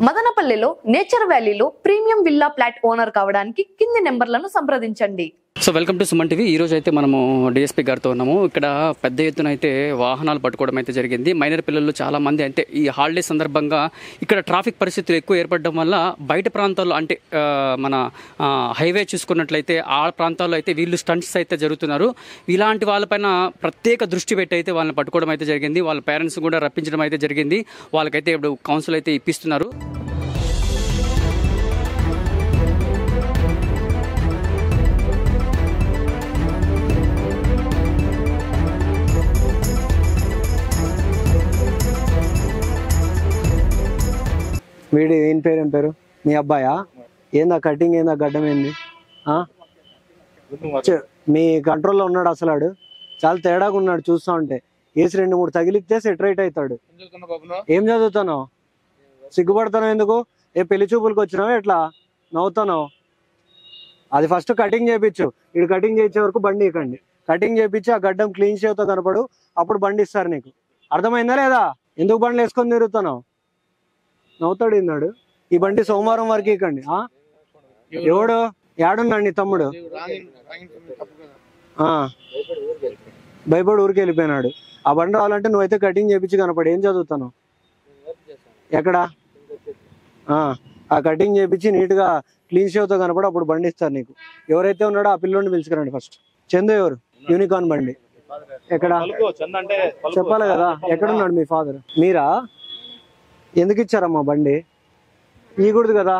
మదనపల్లిలో నేచర్ వ్యాలీలో premium villa flat owner కావడానికి కింది నెంబర్లను సంప్రదించండి. So welcome to Suman TV. ఈరోజు అయితే మనము డిఎస్పీ గారితో ఉన్నాము. ఇక్కడ పెద్ద ఎత్తున అయితే వాహనాలు పట్టుకోవడం అయితే జరిగింది. మైనర్ పిల్లలు చాలా మంది అంటే ఈ హాలిడే సందర్భంగా ఇక్కడ ట్రాఫిక్ పరిస్థితులు ఎక్కువ ఏర్పడడం వల్ల బయట ప్రాంతాల్లో అంటే మన హైవే చూసుకున్నట్లయితే ఆ ప్రాంతాల్లో అయితే వీళ్ళు స్టంట్స్ అయితే జరుగుతున్నారు. ఇలాంటి వాళ్ళపైన ప్రత్యేక దృష్టి పెట్టి అయితే వాళ్ళని పట్టుకోవడం అయితే జరిగింది. వాళ్ళ పేరెంట్స్ కూడా రప్పించడం అయితే జరిగింది. వాళ్ళకైతే ఇప్పుడు కౌన్సిల్ అయితే ఇప్పిస్తున్నారు. వీడి ఏం పేరు ఏం పేరు మీ అబ్బాయా? ఏందా కటింగ్, ఏందా గడ్డం, ఏంది? మీ కంట్రోల్లో ఉన్నాడు అసలు? ఆడు చాలా తేడాగా ఉన్నాడు చూస్తా ఉంటే. ఏసి 2-3 తగిలిస్తే సెట్ రైట్ అవుతాడు. ఏం చదువుతున్నావు? సిగ్గుపడుతున్నావు ఎందుకు? పెళ్లి చూపులకు వచ్చినావు ఎట్లా నవ్వుతున్నావు? అది ఫస్ట్ కటింగ్ చేయించు. ఇడు కటింగ్ చేయించే వరకు బండి ఇవ్వండి. కటింగ్ చేయించి ఆ గడ్డం క్లీన్ షేవ్తో కనపడు, అప్పుడు బండి ఇస్తారు నీకు. అర్థమైందా లేదా? ఎందుకు బండ్లు వేసుకొని తిరుగుతున్నావు? నవ్వుతాడు ఇన్నాడు. ఈ బండి సోమవారం వరకు ఇకండి. ఎవడు ఏడున్నాడు? నీ తమ్ముడు భయపడి ఊరికి వెళ్ళిపోయినాడు. ఆ బండి రావాలంటే నువ్వైతే కటింగ్ చేయించి కనపడు. ఏం చదువుతాను? ఎక్కడ? ఆ కటింగ్ చేయించి నీట్ గా క్లీన్ షేవ్తో కనపడు, అప్పుడు బండి ఇస్తారు నీకు. ఎవరైతే ఉన్నాడో ఆ పిల్లోని పిలుచుకురండి ఫస్ట్. చందు ఎవరు? యూనికార్న్ బండి. ఎక్కడ చెప్పాలి కదా. ఎక్కడున్నాడు మీ ఫాదర్? మీరా? ఎందుకు ఇచ్చారమ్మా బండి? ఇవ్వకూడదు కదా.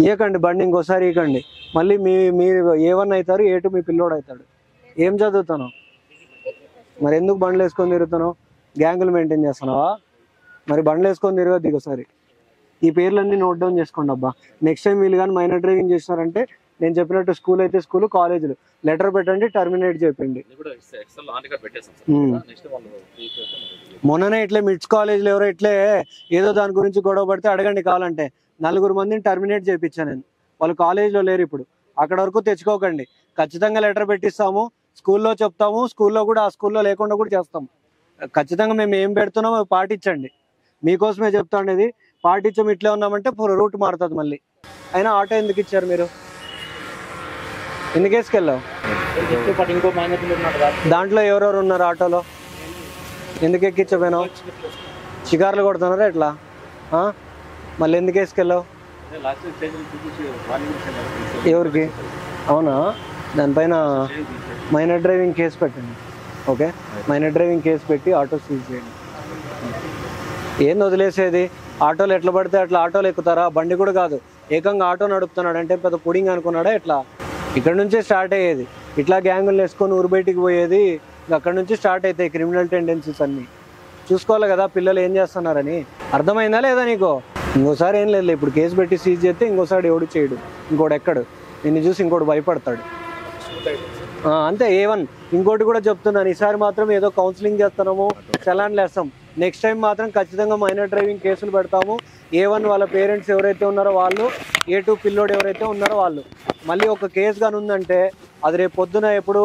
ఇవ్వకండి బండి, ఇంకోసారి ఇవ్వకండి. మళ్ళీ మీరు A1 అవుతారు, A2 మీ పిల్లోడు అవుతాడు. ఏం చదువుతాను మరి? ఎందుకు బండ్లు వేసుకొని తిరుగుతాను? గ్యాంగులు మెయింటైన్ చేస్తున్నావా? మరి బండ్లు వేసుకొని తిరగద్దు ఇంకోసారి. ఈ పేర్లన్నీ నోట్ డౌన్ చేసుకోండి అబ్బా. నెక్స్ట్ టైం వీళ్ళు కానీ మైనర్ డ్రైవింగ్ చేసినారంటే నేను చెప్పినట్టు స్కూల్ అయితే స్కూల్, కాలేజీలు లెటర్ పెట్టండి, టర్మినేట్ చేయండి. మొన్ననే ఇట్లే మిడ్స్ కాలేజీలో ఎవరో ఇట్లే ఏదో దాని గురించి గొడవ పడితే అడగండి కావాలంటే. 4 మందిని టర్మినేట్ చేయించాను నేను. వాళ్ళు కాలేజీలో లేరు ఇప్పుడు. అక్కడ వరకు తెచ్చుకోకండి. ఖచ్చితంగా లెటర్ పెట్టిస్తాము, స్కూల్లో చెప్తాము, స్కూల్లో కూడా ఆ స్కూల్లో లేకుండా కూడా చేస్తాం. ఖచ్చితంగా మేము ఏం పెడుతున్నామో పాటించండి. మీకోసమే చెప్తా ఉండేది. పాటించం ఇట్లే ఉన్నామంటే రూట్ మారుతుంది మళ్ళీ. అయినా ఆటో ఎందుకు ఇచ్చారు మీరు? ఎన్ని కేసుకెళ్ళావు? దాంట్లో ఎవరెవరు ఉన్నారు ఆటోలో? ఎందుకు ఎక్కించపోయినావు? షికార్లు కొడుతున్నారా ఎట్లా? మళ్ళీ ఎందుకు వేసుకెళ్ళావు? ఎవరికి? అవునా? దానిపైన మైనర్ డ్రైవింగ్ కేసు పెట్టండి. ఓకే, మైనర్ డ్రైవింగ్ కేసు పెట్టి ఆటో సీజ్ చేయండి. ఏంది వదిలేసేది? ఆటోలు ఎట్లా పడితే అట్లా ఆటోలు ఎక్కుతారా? బండి కూడా కాదు, ఏకంగా ఆటో నడుపుతున్నాడు అంటే పెద్ద పుడింగ్ అనుకున్నాడా ఎట్లా? ఇక్కడ నుంచే స్టార్ట్ అయ్యేది. ఇట్లా గ్యాంగులు వేసుకొని ఊరు బయటికి పోయేది. అక్కడ నుంచి స్టార్ట్ అవుతాయి క్రిమినల్ టెండెన్సీస్ అన్నీ. చూసుకోవాలి కదా పిల్లలు ఏం చేస్తున్నారని. అర్థమైందా లేదా నీకు? ఇంకోసారి ఏం లేదు, ఇప్పుడు కేసు పెట్టి సీజ్ చేస్తే ఇంకోసారి ఎవడు చేయడు, ఇంకోటి ఎక్కడు. నిన్ను చూసి ఇంకోటి భయపడతాడు. అంతే. A1. ఇంకోటి కూడా చెప్తున్నాను, ఈసారి మాత్రం ఏదో కౌన్సిలింగ్ చేస్తున్నాము, చలాన్లు వేస్తాం. నెక్స్ట్ టైం మాత్రం ఖచ్చితంగా మైనర్ డ్రైవింగ్ కేసులు పెడతాము. A1 వాళ్ళ పేరెంట్స్ ఎవరైతే ఉన్నారో వాళ్ళు, A2 పిల్లోడు ఎవరైతే ఉన్నారో వాళ్ళు. మళ్ళీ ఒక కేసు కానీ ఉందంటే అది రేపు పొద్దున ఎప్పుడు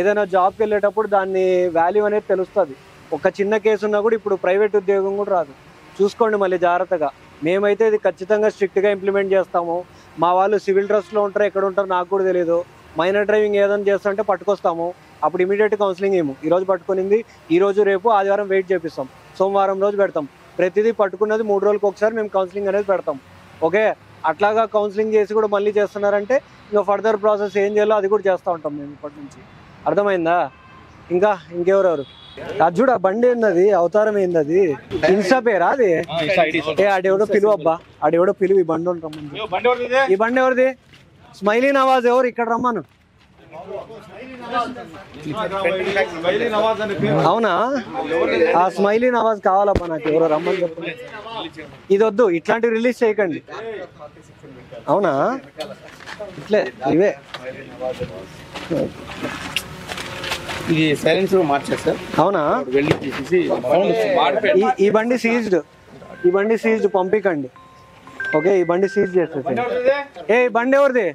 ఏదైనా జాబ్కి వెళ్ళేటప్పుడు దాన్ని వాల్యూ అనేది తెలుస్తుంది. ఒక చిన్న కేసు ఉన్నా కూడా ఇప్పుడు ప్రైవేట్ ఉద్యోగం కూడా రాదు. చూసుకోండి మళ్ళీ జాగ్రత్తగా. మేమైతే ఇది ఖచ్చితంగా స్ట్రిక్ట్గా ఇంప్లిమెంట్ చేస్తాము. మా వాళ్ళు సివిల్ డ్రెస్లో ఉంటారో ఎక్కడ ఉంటారో నాకు కూడా తెలియదు. మైనర్ డ్రైవింగ్ ఏదైనా చేస్తుంటే పట్టుకొస్తాము, అప్పుడు ఇమీడియట్ కౌన్సిలింగ్ ఏమో. ఈరోజు పట్టుకునింది, ఈరోజు రేపు ఆదివారం వెయిట్ చేపిస్తాం, సోమవారం రోజు పెడతాం. ప్రతిదీ పట్టుకున్నది 3 రోజులకు ఒకసారి మేము కౌన్సిలింగ్ అనేది పెడతాం. ఓకే, అట్లాగా కౌన్సిలింగ్ చేసి కూడా మళ్ళీ చేస్తున్నారంటే ఇంకా ఫర్దర్ ప్రాసెస్ ఏం చేయాలో అది కూడా చేస్తూ ఉంటాం మేము ఇప్పటి నుంచి. అర్థమైందా? ఇంకా ఇంకెవరెవరు? అది చూడ బండి ఏంది, అవతారం ఏంది, అది ఇన్స్టా పేరా అది? ఆడెవడో పిలువు అబ్బా, ఆడెవడో పిలువు. ఈ బండి ఉంటాం. ఈ బండి ఎవరిది? స్మైలీ నవాజ్ ఎవరు? ఇక్కడ రమ్మను. అవునా? ఆ స్మైలీ నవాజ్ కావాలబ్బా నాకు. ఎవరో రమ్మని చెప్పండి. ఇది వద్దు, ఇట్లాంటివి రిలీజ్ చేయకండి. అవునా? ఇట్లే ఇవే. ఇది సైలెన్సర్ మార్చారు సార్. అవునా? ఈ బండి సీజ్డ్, ఈ బండి సీజ్డ్ పంపికండి. ఓకే, ఈ బండి సీజ్ చేస్తారు. ఈ బండి ఎవరిది?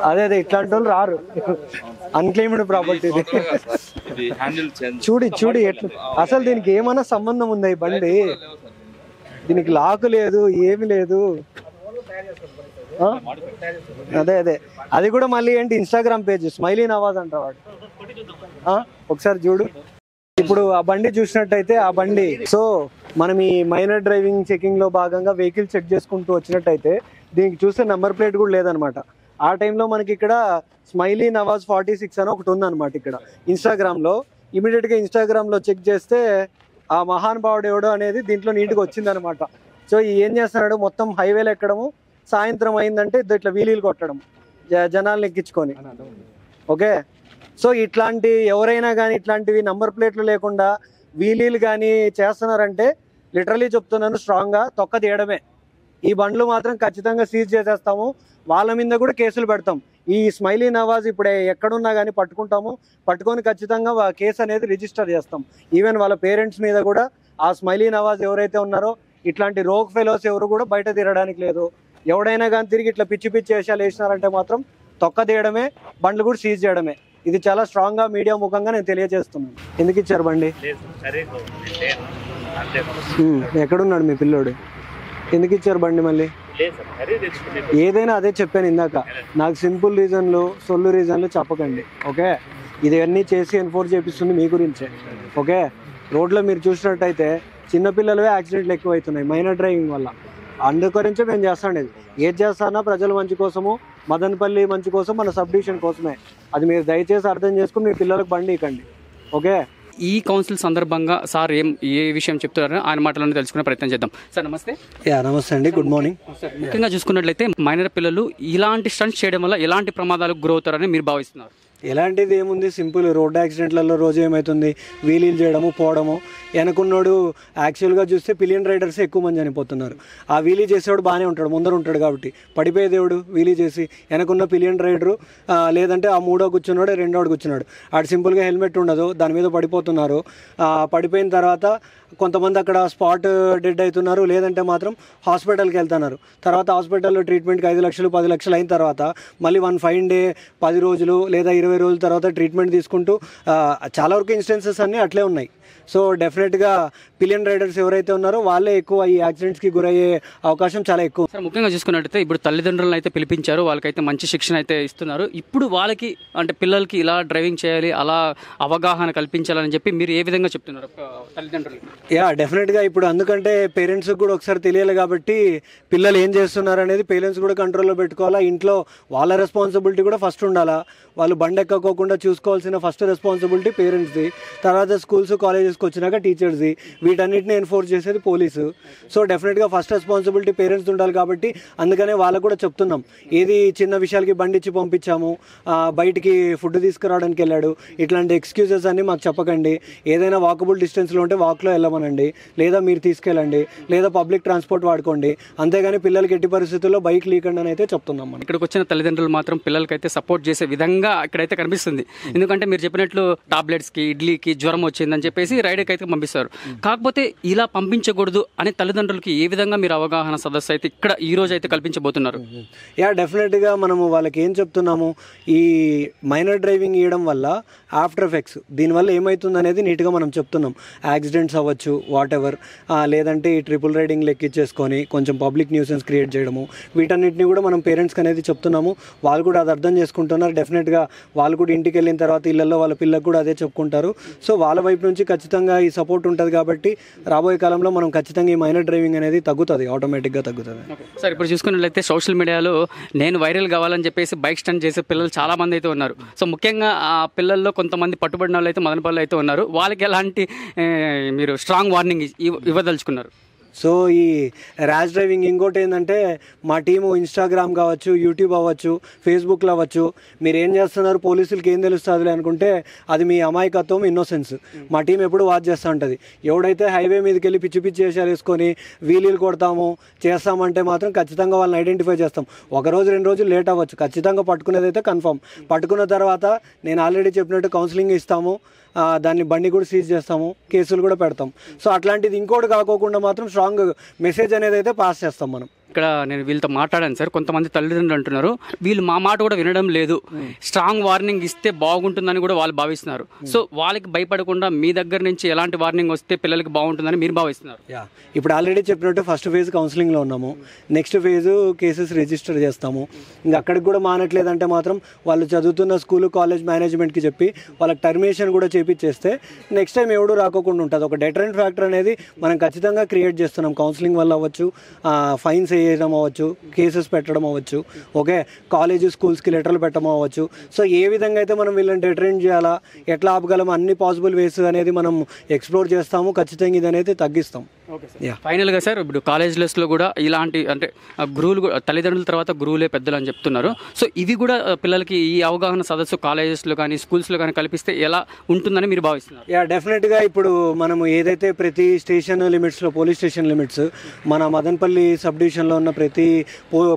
అదే ఇట్లాంటి వాళ్ళు రారు, అన్క్లెయిమ్డ్ ప్రాపర్టీ. చూడి ఎట్లా అసలు దీనికి ఏమైనా సంబంధం ఉందా ఈ బండి? దీనికి లాక్ లేదు, ఏమి లేదు. అదే అది కూడా మళ్ళీ ఏంటి, ఇన్స్టాగ్రామ్ పేజ్ స్మైలీ నవాజ్ అంట వాడు. ఒకసారి చూడు. ఇప్పుడు ఆ బండి చూసినట్టయితే ఆ బండి, సో మనం ఈ మైనర్ డ్రైవింగ్ చెకింగ్ లో భాగంగా వెహికల్ చెక్ చేసుకుంటూ వచ్చినట్టయితే దీనికి చూస్తే నెంబర్ ప్లేట్ కూడా లేదనమాట. ఆ టైంలో మనకి ఇక్కడ స్మైలీ నవాజ్ 46 అని ఒకటి ఉందన్నమాట ఇక్కడ ఇన్స్టాగ్రామ్ లో. ఇమీడియట్ గా ఇన్స్టాగ్రామ్ లో చెక్ చేస్తే ఆ మహానుభావుడు ఎవడో అనేది దీంట్లో నీట్గా వచ్చిందనమాట. సో ఏం చేస్తున్నాడు, మొత్తం హైవేలు ఎక్కడము, సాయంత్రం అయిందంటే ఇట్లా వీలీలు కొట్టడం, జనాలను ఎక్కించుకొని. ఓకే, సో ఇట్లాంటి ఎవరైనా కానీ ఇట్లాంటివి నంబర్ ప్లేట్లు లేకుండా వీలీలు కానీ చేస్తున్నారంటే లిటరలీ చెప్తున్నాను, స్ట్రాంగ్గా తొక్క తీయడమే. ఈ బండ్లు మాత్రం ఖచ్చితంగా సీజ్ చేసేస్తాము, వాళ్ళ మీద కూడా కేసులు పెడతాం. ఈ స్మైలీ నవాజ్ ఇప్పుడు ఎక్కడున్నా కానీ పట్టుకొని ఖచ్చితంగా కేసు అనేది రిజిస్టర్ చేస్తాం. ఈవెన్ వాళ్ళ పేరెంట్స్ మీద కూడా ఆ స్మైలీ నవాజ్ ఎవరైతే ఉన్నారో ఇట్లాంటి రోగ్ ఫెలోస్ ఎవరు కూడా బయట తిరగడానికి లేదు. ఎవడైనా కానీ తిరిగి ఇట్లా పిచ్చి వేషాలు వేసినారంటే మాత్రం తొక్క తీయడమే, బండ్లు కూడా సీజ్ చేయడమే. ఇది చాలా స్ట్రాంగ్గా మీడియా ముఖంగా నేను తెలియజేస్తున్నాను. ఎందుకు ఇచ్చారు బండి? ఎక్కడున్నాడు మీ పిల్లోడు? ఎందుకు ఇచ్చారు బండి మళ్ళీ? ఏదైనా అదే చెప్పాను ఇందాక, నాకు సింపుల్ రీజన్లు సొల్లు రీజన్లు చెప్పకండి. ఓకే, ఇది అన్నీ చేసి ఎన్ఫోర్స్ చేపిస్తుంది మీ గురించే. ఓకే, రోడ్లో మీరు చూసినట్టయితే చిన్నపిల్లలవే యాక్సిడెంట్లు ఎక్కువ అవుతున్నాయి మైనర్ డ్రైవింగ్ వల్ల. అందుగురించే మేము చేస్తాండేది. ఏది చేస్తానా ప్రజల మంచి కోసము, మదనపల్లి మంచి కోసం, మన సబ్ డివిజన్ కోసమే. అది మీరు దయచేసి అర్థం చేసుకుని మీ పిల్లలకు బండి ఇవ్వండి. ఓకే, ఈ కౌన్సిల్ సందర్భంగా సార్ ఏ విషయం చెప్తున్నారో ఆయన మాటలను తెలుసుకునే ప్రయత్నం చేద్దాం. సార్ నమస్తే. నమస్తే అండి, గుడ్ మార్నింగ్. ముఖ్యంగా చూసుకున్నట్లయితే మైనర్ పిల్లలు ఇలాంటి స్టంట్స్ చేయడం వల్ల ఎలాంటి ప్రమాదాలకు గురవుతారని మీరు భావిస్తున్నారు? ఎలాంటిది ఏముంది, సింపుల్ రోడ్ యాక్సిడెంట్లలో రోజు ఏమవుతుంది, వీలీలు చేయడము పోవడము. వెనకున్నోడు యాక్చువల్గా చూస్తే పిలియన్ రైడర్స్ ఎక్కువ మంది చనిపోతున్నారు. ఆ వీలీ చేసేవాడు బాగానే ఉంటాడు, ముందర ఉంటాడు కాబట్టి. పడిపోయే దేవుడు వీలీ చేసి వెనకున్న పిలియన్ రైడరు, లేదంటే ఆ మూడో కూర్చున్నాడు, రెండోడు కూర్చున్నాడు, ఆడు సింపుల్గా హెల్మెట్ ఉండదు, దాని మీద పడిపోతున్నారు. పడిపోయిన తర్వాత కొంతమంది అక్కడ స్పాట్ డెడ్ అవుతున్నారు, లేదంటే మాత్రం హాస్పిటల్కి వెళ్తున్నారు. తర్వాత హాస్పిటల్లో ట్రీట్మెంట్కి 5 లక్షలు 10 లక్షలు అయిన తర్వాత మళ్ళీ 1 ఫైన్ డే 10 రోజులు లేదా 20 రోజుల తర్వాత ట్రీట్మెంట్ తీసుకుంటూ చాలా వరకు ఇన్స్టెన్సెస్ అన్నీ అట్లే ఉన్నాయి. సో డెఫినెట్గా పిలియన్ రైడర్స్ ఎవరైతే ఉన్నారో వాళ్ళే ఎక్కువ ఈ యాక్సిడెంట్స్కి గురయ్యే అవకాశం చాలా ఎక్కువ. సార్ ముఖ్యంగా చూసుకున్నట్టయితే ఇప్పుడు తల్లిదండ్రులను అయితే పిలిపించారు, వాళ్ళకైతే మంచి శిక్షణ అయితే ఇస్తున్నారు. ఇప్పుడు వాళ్ళకి అంటే పిల్లలకి ఇలా డ్రైవింగ్ చేయాలి, అలా అవగాహన కల్పించాలని చెప్పి మీరు ఏ విధంగా చెప్తున్నారు తల్లిదండ్రులకి? డెఫినెట్గా ఇప్పుడు అందుకంటే పేరెంట్స్కి కూడా ఒకసారి తెలియాలి కాబట్టి పిల్లలు ఏం చేస్తున్నారు అనేది పేరెంట్స్ కూడా కంట్రోల్లో పెట్టుకోవాలా. ఇంట్లో వాళ్ళ రెస్పాన్సిబిలిటీ కూడా ఫస్ట్ ఉండాలా. వాళ్ళు బండి ఎక్కకోకుండా చూసుకోవాల్సిన ఫస్ట్ రెస్పాన్సిబిలిటీ పేరెంట్స్ది, తర్వాత స్కూల్స్ కాలేజెస్కి వచ్చినాక టీచర్స్ది, వీటన్నిటిని ఎన్ఫోర్స్ చేసేది పోలీసు. సో డెఫినెట్గా ఫస్ట్ రెస్పాన్సిబిలిటీ పేరెంట్స్ ఉండాలి కాబట్టి అందుకనే వాళ్ళకు కూడా చెప్తున్నాం. ఏది చిన్న విషయాలకి బండి ఇచ్చి పంపించాము, బయటికి ఫుడ్ తీసుకురావడానికి వెళ్ళాడు, ఇట్లాంటి ఎక్స్క్యూజెస్ అన్నీ మాకు చెప్పకండి. ఏదైనా వాకబుల్ డిస్టెన్స్లో ఉంటే వాక్లో వెళ్ళమనండి, లేదా మీరు తీసుకెళ్ళండి, లేదా పబ్లిక్ ట్రాన్స్పోర్ట్ వాడుకోండి. అంతేగాని పిల్లలకి ఎట్టి పరిస్థితుల్లో బైక్ లీకండి అని అయితే చెప్తున్నాం. మనం ఇక్కడికి వచ్చిన తల్లిదండ్రులు మాత్రం పిల్లలకైతే సపోర్ట్ చేసే విధంగా ఇక్కడైతే కనిపిస్తుంది. ఎందుకంటే మీరు చెప్పినట్లు టాబ్లెట్స్కి, ఇడ్లీకి జ్వరం వచ్చిందని చెప్పేసి రైడ్కి అయితే పంపిస్తారు. కాకపోతే ఇలా పంపించకూడదు అనే తల్లిదండ్రులకి ఏ విధంగా మీరు అవగాహన సదస్సు అయితే ఇక్కడ ఈ రోజు అయితే కల్పించబోతున్నారు? డెఫినెట్గా మనము వాళ్ళకి ఏం చెప్తున్నాము, ఈ మైనర్ డ్రైవింగ్ ఇవ్వడం వల్ల ఆఫ్టర్ ఎఫెక్ట్స్ దీనివల్ల ఏమవుతుంది అనేది నీట్గా మనం చెప్తున్నాం. యాక్సిడెంట్స్ అవ్వచ్చు, వాట్ ఎవర్, లేదంటే ఈ ట్రిపుల్ రైడింగ్ లెక్కిచ్చేసుకొని కొంచెం పబ్లిక్ న్యూసెన్స్ క్రియేట్ చేయడము, వీటన్నిటిని కూడా మనం పేరెంట్స్కి అనేది చెప్తున్నాము. వాళ్ళు కూడా అది అర్థం చేసుకుంటున్నారు. డెఫినెట్గా వాళ్ళు కూడా ఇంటికి వెళ్ళిన తర్వాత ఇళ్లలో వాళ్ళ పిల్లలకు కూడా అదే చెప్పుకుంటారు. సో వాళ్ళ వైపు నుంచి ఖచ్చితంగా ఈ సపోర్ట్ ఉంటుంది కాబట్టి రాబోయే కాలంలో మనం ఖచ్చితంగా ఈ మైనర్ డ్రైవింగ్ అనేది తగ్గుతుంది, ఆటోమేటిక్గా తగ్గుతుంది. సార్ ఇప్పుడు చూసుకున్నట్లయితే సోషల్ మీడియాలో నేను వైరల్ కావాలని చెప్పేసి బైక్ స్టంట్ చేసే పిల్లలు చాలా మంది అయితే ఉన్నారు. సో ముఖ్యంగా ఆ పిల్లల్లో కొంతమంది పట్టుబడిన వాళ్ళు అయితే మదనపల్లి అయితే ఉన్నారు. వాళ్ళకి ఎలాంటి మీరు స్ట్రాంగ్ వార్నింగ్ ఇవ్వదలుచుకున్నారు? సో ఈ ర్యాష్ డ్రైవింగ్ ఇంకోటి ఏంటంటే మా టీము ఇన్స్టాగ్రామ్ కావచ్చు, యూట్యూబ్ అవ్వచ్చు, ఫేస్బుక్లో అవ్వచ్చు, మీరు ఏం చేస్తున్నారు పోలీసులకి ఏం తెలుస్తుంది అనుకుంటే అది మీ అమాయకత్వం, ఇన్నోసెన్స్. మా టీం ఎప్పుడు వాచ్ చేస్తూ ఉంటుంది. ఎవడైతే హైవే మీదకి వెళ్ళి పిచ్చి పిచ్చి వేషాలు వేసుకొని వీలీలు కొడతాము చేస్తామంటే మాత్రం ఖచ్చితంగా వాళ్ళని ఐడెంటిఫై చేస్తాం. 1 రోజు 2 రోజులు లేట్ అవ్వచ్చు, ఖచ్చితంగా పట్టుకునేది అయితే కన్ఫర్మ్. పట్టుకున్న తర్వాత నేను ఆల్రెడీ చెప్పినట్టు కౌన్సిలింగ్ ఇస్తాము, దాన్ని బండి కూడా సీజ్ చేస్తాము, కేసులు కూడా పెడతాం. సో అట్లాంటిది ఇంకోటి కాకోకుండా మాత్రం స్ట్రాంగ్ మెసేజ్ అనేది అయితే పాస్ చేస్తాం మనం. ఇక్కడ నేను వీళ్ళతో మాట్లాడాను సార్. కొంతమంది తల్లిదండ్రులు అంటున్నారు వీళ్ళు మా మాట కూడా వినడం లేదు, స్ట్రాంగ్ వార్నింగ్ ఇస్తే బాగుంటుందని కూడా వాళ్ళు భావిస్తున్నారు. సో వాళ్ళకి భయపడకుండా మీ దగ్గర నుంచి ఎలాంటి వార్నింగ్ వస్తే పిల్లలకి బాగుంటుందని మీరు భావిస్తున్నారు? ఇప్పుడు ఆల్రెడీ చెప్పినట్టు ఫస్ట్ ఫేజ్ కౌన్సిలింగ్లో ఉన్నాము, నెక్స్ట్ ఫేజ్ కేసెస్ రిజిస్టర్ చేస్తాము. ఇంకా అక్కడికి కూడా మానట్లేదంటే మాత్రం వాళ్ళు చదువుతున్న స్కూల్ కాలేజ్ మేనేజ్మెంట్కి చెప్పి వాళ్ళకి టర్మినేషన్ కూడా చేపించేస్తే నెక్స్ట్ టైం ఎవడు రాకోకుండా ఉంటుంది. ఒక డెటరెంట్ ఫ్యాక్టర్ అనేది మనం ఖచ్చితంగా క్రియేట్ చేస్తున్నాం. కౌన్సిలింగ్ వల్ల అవ్వచ్చు, ఫైన్స్ వేయడం అవ్వచ్చు, కేసెస్ పెట్టడం అవ్వచ్చు, ఓకే, కాలేజ్ స్కూల్స్కి లెటర్లు పెట్టడం అవ్వచ్చు. సో ఏ విధంగా అయితే మనం వీళ్ళని డెటరెంట్ చేయాలా, ఎట్లా ఆపగలం, అన్ని పాసిబుల్ వేస్ అనేది మనం ఎక్స్ప్లోర్ చేస్తాము. ఖచ్చితంగా ఇది అనేది తగ్గిస్తాం. ఫైనల్గా సార్, ఇప్పుడు కాలేజెస్లో కూడా ఇలాంటి అంటే గురువులు, తల్లిదండ్రుల తర్వాత గురువులే పెద్దలు అని చెప్తున్నారు. సో ఇవి కూడా పిల్లలకి ఈ అవగాహన సదస్సు కాలేజెస్లో కానీ స్కూల్స్లో కానీ కల్పిస్తే ఎలా ఉంటుందని మీరు భావిస్తున్నారు? డెఫినెట్గా ఇప్పుడు మనము ఏదైతే ప్రతి స్టేషన్ లిమిట్స్లో, పోలీస్ స్టేషన్ లిమిట్స్, మన మదనపల్లి సబ్ డివిజన్లో ఉన్న ప్రతి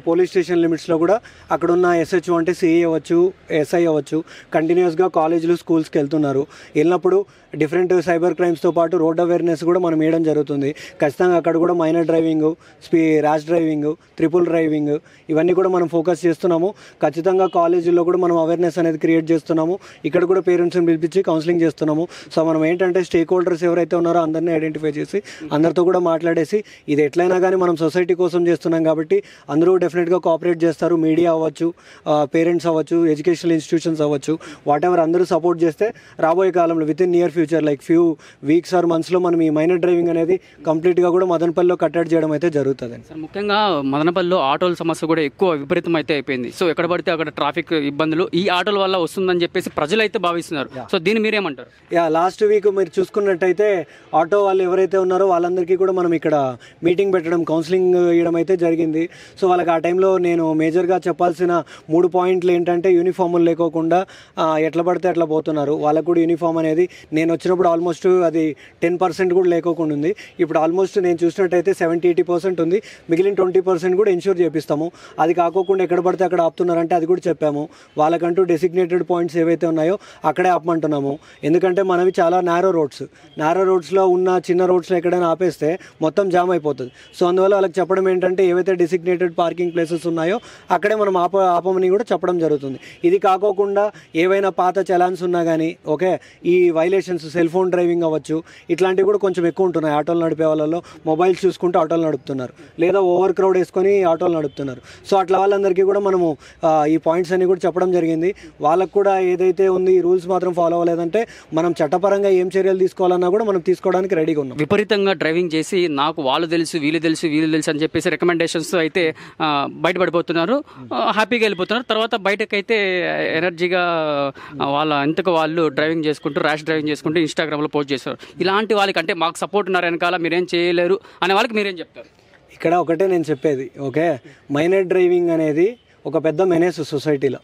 పోలీస్ స్టేషన్ లిమిట్స్లో కూడా అక్కడున్న SHO అంటే సిఐ అవ్వచ్చు, SI అవ్వచ్చు, కంటిన్యూస్గా కాలేజీలు స్కూల్స్కి వెళ్తున్నారు. వెళ్ళినప్పుడు డిఫరెంట్ సైబర్ క్రైమ్స్తో పాటు రోడ్ అవేర్నెస్ కూడా మనం వేయడం జరుగుతుంది. ఖచ్చితంగా అక్కడ కూడా minor driving, rash driving, triple driving ఇవన్నీ కూడా మనం ఫోకస్ చేస్తున్నాము. ఖచ్చితంగా కాలేజీల్లో కూడా మనం అవేర్నెస్ అనేది క్రియేట్ చేస్తున్నాము. ఇక్కడ కూడా పేరెంట్స్ని పిలిపించి కౌన్సిలింగ్ చేస్తున్నాము. సో మనం ఏంటంటే స్టేక్ హోల్డర్స్ ఎవరైతే ఉన్నారో అందరినీ ఐడెంటిఫై చేసి అందరితో కూడా మాట్లాడేసి ఇది ఎట్లయినా కానీ మనం సొసైటీ కోసం చేస్తున్నాం కాబట్టి అందరూ డెఫినెట్గా కోఆపరేట్ చేస్తారు. మీడియా అవ్వచ్చు, పేరెంట్స్ అవ్వచ్చు, ఎడ్యుకేషనల్ ఇన్స్టిట్యూషన్స్ అవ్వచ్చు, వాట్ ఎవర్ అందరూ సపోర్ట్ చేస్తే రాబోయే కాలంలో with in near future like few weeks or మంత్స్లో మనం ఈ మైనర్ డ్రైవింగ్ అనేది కంప్లీట్గా కూడా మదనపల్లిలో కట్టడి చేయడం అయితే జరుగుతుంది. సార్ ముఖ్యంగా మదనపల్లిలో ఆటోల సమస్య కూడా ఎక్కువ విపరీతం అయితే అయిపోయింది. సో ఎక్కడ పడితే అక్కడ ట్రాఫిక్ ఇబ్బందులు ఈ ఆటోల వల్ల వస్తుందని చెప్పేసి ప్రజలు అయితే భావిస్తున్నారు. సో దీన్ని మీరేమంటారు? లాస్ట్ వీక్ మీరు చూసుకున్నట్టయితే ఆటో వాళ్ళు ఎవరైతే ఉన్నారో వాళ్ళందరికీ కూడా మనం ఇక్కడ మీటింగ్ పెట్టడం, కౌన్సిలింగ్ ఇవ్వడం అయితే జరిగింది. సో వాళ్ళకి ఆ టైంలో నేను మేజర్గా చెప్పాల్సిన 3 పాయింట్లు ఏంటంటే యూనిఫామ్లు లేకోకుండా ఎట్లా పడితే అట్లా పోతున్నారు. వాళ్ళకు కూడా యూనిఫామ్ అనేది నేను వచ్చినప్పుడు ఆల్మోస్ట్ అది 10% కూడా లేకోకుండా ఉంది. ఇప్పుడు ఆల్మోస్ట్ నేను చూసినట్టయితే 70-80% ఉంది. మిగిలిన 20% కూడా ఇన్షూర్ చేపిస్తాము. అది కాకోకుండా ఎక్కడ పడితే అక్కడ ఆపుతున్నారంటే అది కూడా చెప్పాము. వాళ్ళకంటూ డెసిగ్నేటెడ్ పాయింట్స్ ఏవైతే ఉన్నాయో అక్కడే ఆపమంటున్నాము. ఎందుకంటే మనవి చాలా నారో రోడ్స్లో ఉన్న చిన్న రోడ్స్లో ఎక్కడైనా ఆపేస్తే మొత్తం జామ్ అయిపోతుంది. సో అందువల్ల వాళ్ళకి చెప్పడం ఏంటంటే ఏవైతే డెసిగ్నేటెడ్ పార్కింగ్ ప్లేసెస్ ఉన్నాయో అక్కడే మనం ఆపమని కూడా చెప్పడం జరుగుతుంది. ఇది కాకోకుండా ఏవైనా పాత చలాన్స్ ఉన్నా కానీ, ఓకే, ఈ వైలేషన్స్ సెల్ ఫోన్ డ్రైవింగ్ అవ్వచ్చు, ఇట్లాంటివి కూడా కొంచెం ఎక్కువ ఉంటున్నాయి. ఆటోలు నడిపే వాళ్ళలో మొబైల్స్ చూసుకుంటూ ఆటోలు నడుపుతున్నారు, లేదా ఓవర్ క్రౌడ్ వేసుకొని ఆటోలు నడుపుతున్నారు. సో అట్లా వాళ్ళందరికీ కూడా మనము ఈ పాయింట్స్ అన్ని కూడా చెప్పడం జరిగింది. వాళ్ళకు కూడా ఏదైతే ఉంది ఈ రూల్స్ మాత్రం ఫాలో అవ్వలేదంటే మనం చట్టపరంగా ఏం చర్యలు తీసుకోవాలన్నా కూడా మనం తీసుకోవడానికి రెడీగా ఉన్నాం. విపరీతంగా డ్రైవింగ్ చేసి నాకు వాళ్ళు తెలుసు వీళ్ళు తెలుసు అని చెప్పేసి రికమెండేషన్స్ అయితే బయటపడిపోతున్నారు, హ్యాపీగా వెళ్ళిపోతున్నారు. తర్వాత బయటకైతే ఎనర్జీగా వాళ్ళ ఎంతకు వాళ్ళు డ్రైవింగ్ చేసుకుంటూ ర్యాష్ డ్రైవింగ్ చేసుకుంటూ ఇన్స్టాగ్రామ్లో పోస్ట్ చేస్తారు. ఇలాంటి వాళ్ళకి అంటే మాకు సపోర్ట్ ఉన్నారు వెనకాల, మీరేం చేయలేరు అనే వాళ్ళకి మీరేం చెప్తారు? ఇక్కడ ఒకటే నేను చెప్పేది, ఓకే, మైనర్ డ్రైవింగ్ అనేది ఒక పెద్ద మెనేస్ సొసైటీలో.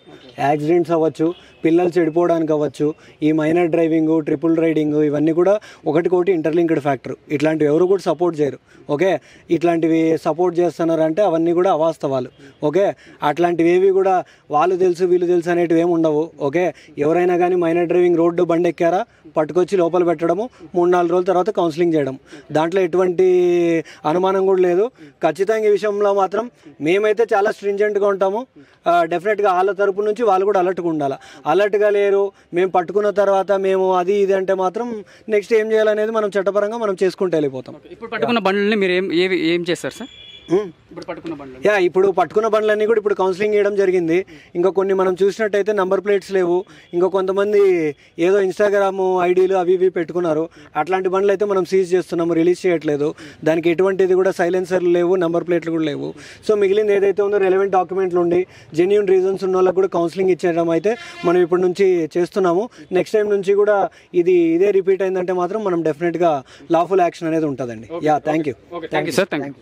యాక్సిడెంట్స్ అవ్వచ్చు, పిల్లలు చెడిపోవడానికి అవ్వచ్చు, ఈ మైనర్ డ్రైవింగ్, ట్రిపుల్ రైడింగ్ ఇవన్నీ కూడా ఒకటికోటి ఇంటర్లింక్డ్ ఫ్యాక్టర్. ఇట్లాంటివి ఎవరు కూడా సపోర్ట్ చేయరు. ఓకే, ఇట్లాంటివి సపోర్ట్ చేస్తున్నారంటే అవన్నీ కూడా అవాస్తవాలు. ఓకే, అట్లాంటివి ఏవి కూడా వాళ్ళు తెలుసు వీళ్ళు తెలుసు అనేటివి ఏమి ఉండవు. ఓకే, ఎవరైనా కానీ మైనర్ డ్రైవింగ్ రోడ్డు బండి ఎక్కారా పట్టుకొచ్చి లోపల పెట్టడము, 3-4 రోజుల తర్వాత కౌన్సిలింగ్ చేయడం, దాంట్లో ఎటువంటి అనుమానం కూడా లేదు. ఖచ్చితంగా ఈ విషయంలో మాత్రం మేమైతే చాలా స్ట్రింజెంట్గా ఉంటాము. డెఫినెట్గా వాళ్ళ తరపు నుంచి వాళ్ళు కూడా అలర్ట్గా ఉండాలి. అలర్ట్గా లేరు, మేము పట్టుకున్న తర్వాత మేము అది ఇది అంటే మాత్రం నెక్స్ట్ ఏం చేయాలనేది మనం చట్టపరంగా మనం చేసుకుంటూ వెళ్ళిపోతాం. ఇప్పుడు పట్టుకున్న బండ్లని మీరు ఏం చేస్తారు సార్? ఇప్పుడు పట్టుకున్న బండ్లన్నీ కూడా ఇప్పుడు కౌన్సిలింగ్ చేయడం జరిగింది. ఇంకా కొన్ని మనం చూసినట్టయితే నంబర్ ప్లేట్స్ లేవు. ఇంకా కొంతమంది ఏదో ఇన్స్టాగ్రామ్ ఐడీలు అవి ఇవి పెట్టుకున్నారు. అట్లాంటి బండ్లు అయితే మనం సీజ్ చేస్తున్నాము, రిలీజ్ చేయట్లేదు. దానికి ఎటువంటిది కూడా సైలెన్సర్లు లేవు, నంబర్ ప్లేట్లు కూడా లేవు. సో మిగిలింది ఏదైతే ఉందో రెలవెంట్ డాక్యుమెంట్లు ఉండి జెన్యూన్ రీజన్స్ ఉన్న వాళ్ళకి కూడా కౌన్సిలింగ్ ఇచ్చేయడం అయితే మనం ఇప్పటి నుంచి చేస్తున్నాము. నెక్స్ట్ టైం నుంచి కూడా ఇదే రిపీట్ అయిందంటే మాత్రం మనం డెఫినెట్గా లాఫుల్ యాక్షన్ అనేది ఉంటుందండి. Thank you sir. Thank you.